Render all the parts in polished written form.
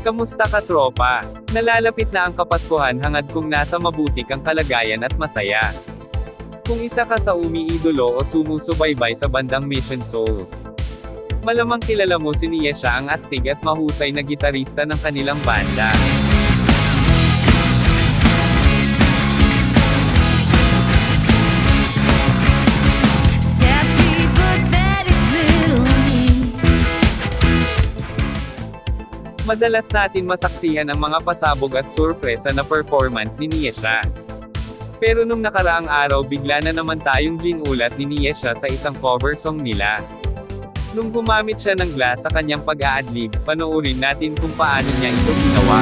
Kamusta ka tropa? Nalalapit na ang Kapaskuhan hangad kung nasa mabuti kang kalagayan at masaya. Kung isa ka sa umiidolo o sumusubaybay sa bandang Mission Souls, malamang kilala mo si Nyesha, ang astig at mahusay na gitarista ng kanilang banda. Madalas natin masaksihan ang mga pasabog at surpresa na performance ni Nyesha. Pero nung nakaraang araw bigla na naman tayong ginulat ni Nyesha sa isang cover song nila. Nung gumamit siya ng glass sa kanyang pag-a-adlib, panoorin natin kung paano niya ito ginawa.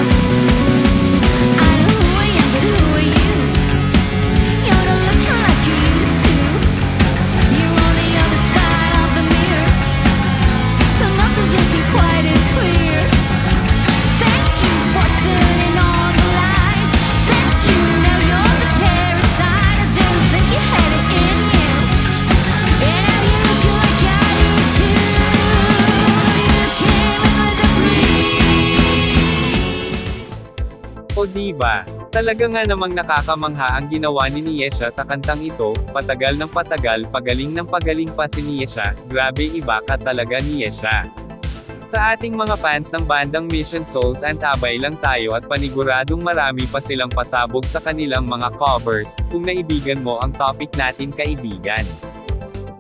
O diba? Talaga nga namang nakakamangha ang ginawa ni Nyesha sa kantang ito, patagal ng patagal, pagaling ng pagaling pa si Nyesha, grabe iba ka talaga Nyesha. Sa ating mga fans ng bandang Mission Souls, antabay lang tayo at paniguradong marami pa silang pasabog sa kanilang mga covers, kung naibigan mo ang topic natin kaibigan.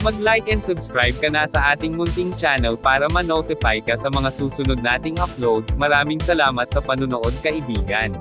Mag-like and subscribe ka na sa ating munting channel para ma-notify ka sa mga susunod nating upload. Maraming salamat sa panunood kaibigan.